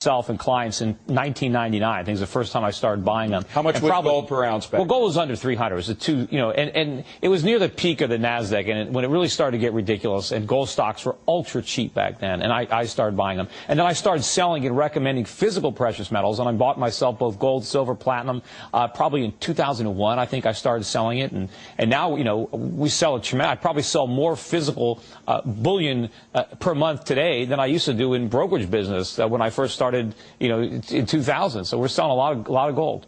myself and clients in 1999. I think it was the first time I started buying them. How much was gold per ounce back? Well, gold was under 300. It was and it was near the peak of the Nasdaq, and when it really started to get ridiculous, and gold stocks were ultra cheap back then, and I started buying them. And then I started selling and recommending physical precious metals, and I bought myself both gold, silver, platinum. Probably in 2001, I think I started selling it, and now we sell it tremendous. I probably sell more physical bullion per month today than I used to do in brokerage business when I first started, in 2000. So we're selling a lot of gold.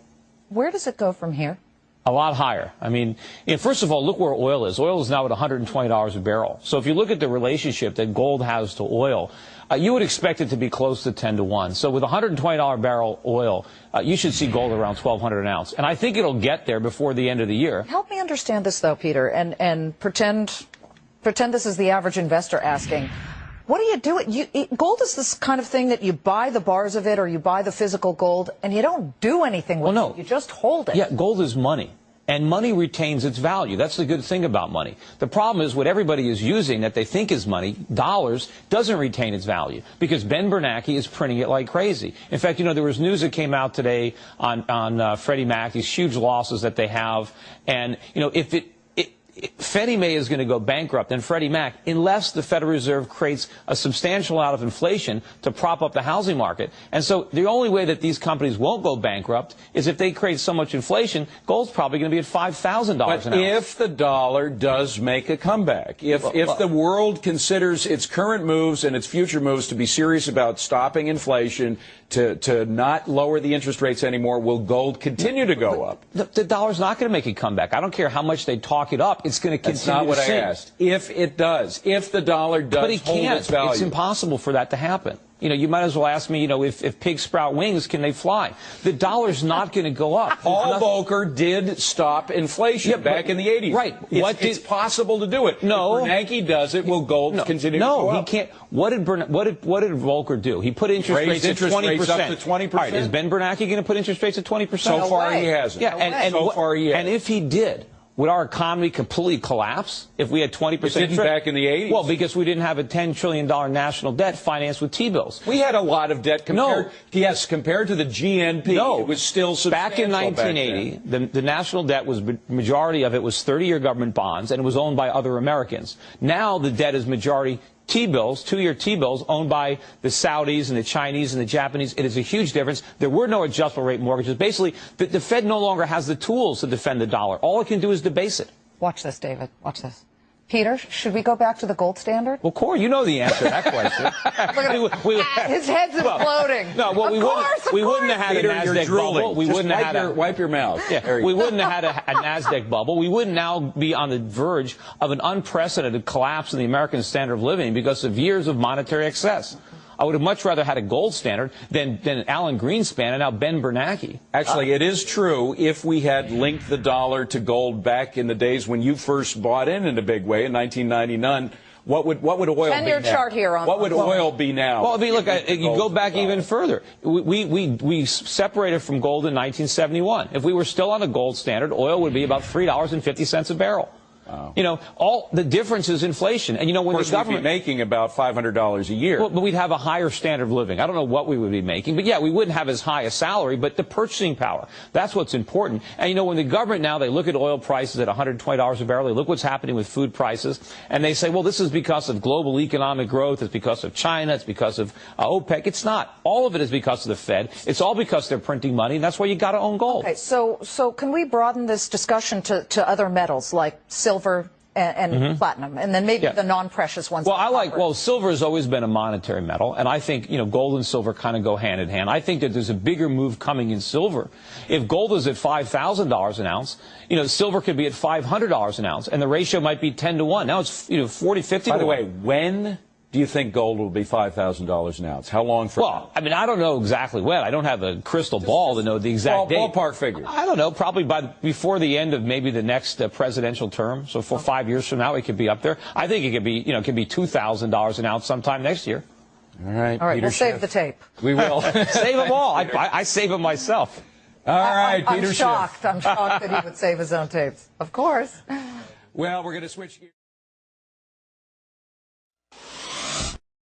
Where does it go from here? A lot higher. I mean, first of all, look where oil is. Oil is now at $120 a barrel. So if you look at the relationship that gold has to oil, you would expect it to be close to 10 to 1. So with $120 barrel oil, you should see gold around $1,200 an ounce. And I think it'll get there before the end of the year. Help me understand this, though, Peter, and pretend this is the average investor asking. What do you do? Gold is this kind of thing that you buy the bars of it or you buy the physical gold and you don't do anything with it. You just hold it. Yeah, gold is money. And money retains its value. That's the good thing about money. The problem is what everybody is using that they think is money, dollars, doesn't retain its value because Ben Bernanke is printing it like crazy. In fact, there was news that came out today on Freddie Mac, these huge losses that they have. And, if Fannie Mae is going to go bankrupt and Freddie Mac unless the Federal Reserve creates a substantial amount of inflation to prop up the housing market. And so the only way that these companies won't go bankrupt is if they create so much inflation, gold's probably going to be at $5,000 an ounce. But if the dollar does make a comeback, if the world considers its current moves and its future moves to be serious about stopping inflation, to not lower the interest rates anymore, will gold continue to go up? The dollar's not going to make a comeback. I don't care how much they talk it up. It's going to continue to sink. That's not what I asked. If it does, if the dollar does hold its value. It's impossible for that to happen. You might as well ask me, if pigs sprout wings, can they fly? The dollar's not going to go up. Paul Volcker did stop inflation back in the 80s. Right. It's possible to do it. No. If Bernanke does it, will gold continue to go up? No, he can't. What did Volcker do? He put interest rates at 20%. Up to 20%. All right, is Ben Bernanke going to put interest rates at 20%? So far he hasn't. Yeah, and if he did, would our economy completely collapse if we had 20% interest? It didn't back in the 80s. Well, because we didn't have a $10 trillion national debt financed with T-bills. We had a lot of debt compared to the GNP. No. It was still substantial. Back in 1980, the national debt was, majority of it was 30-year government bonds, and it was owned by other Americans. Now the debt is majority T-bills, 2-year T-bills owned by the Saudis and the Chinese and the Japanese. It is a huge difference. There were no adjustable rate mortgages. Basically, the Fed no longer has the tools to defend the dollar. All it can do is debase it. Watch this, David. Watch this. Peter, should we go back to the gold standard? Well, Corey, you know the answer to that question. Look at his head's imploding. No, well, we wouldn't have had Peter, a Nasdaq bubble. We wouldn't have had wipe your mouth. Yeah, we wouldn't have had a Nasdaq bubble. We wouldn't now be on the verge of an unprecedented collapse in the American standard of living because of years of monetary excess. I would have much rather had a gold standard than Alan Greenspan and now Ben Bernanke. Actually, it is true. If we had linked the dollar to gold back in the days when you first bought in a big way in 1999, what would oil be now? 10-year chart here on what would oil be now? Well, I mean, look, you go back even further. We separated from gold in 1971. If we were still on a gold standard, oil would be about $3.50 a barrel. Wow. All the difference is inflation. And when the government we'd be making about $500 a year. Well, but we'd have a higher standard of living. I don't know what we would be making, but yeah, we wouldn't have as high a salary, but the purchasing power, that's what's important. And when the government now, they look at oil prices at $120 a barrel, they look what's happening with food prices, and they say, well, this is because of global economic growth, it's because of China, it's because of OPEC. It's not. All of it is because of the Fed. It's all because they're printing money, and that's why you got to own gold. Okay, so can we broaden this discussion to other metals like silver and platinum, and then maybe the non-precious ones? Well, silver has always been a monetary metal, and I think, gold and silver kind of go hand in hand. I think that there's a bigger move coming in silver. If gold is at $5,000 an ounce, silver could be at $500 an ounce, and the ratio might be 10 to 1. Now it's, 40, 50 to 1. By the way, when do you think gold will be $5,000 an ounce? How long from now? Well, I mean, I don't know exactly when. I don't have a crystal ball to know the exact date. Ballpark figure. I don't know. Probably before the end of maybe the next presidential term. So for 5 years from now, it could be up there. I think it could be, it could be $2,000 an ounce sometime next year. All right. All right. We'll save the tape. We will. Save them all. I save them myself. All right, Peter Schiff. I'm shocked that he would save his own tapes. Of course. Well, we're going to switch gears.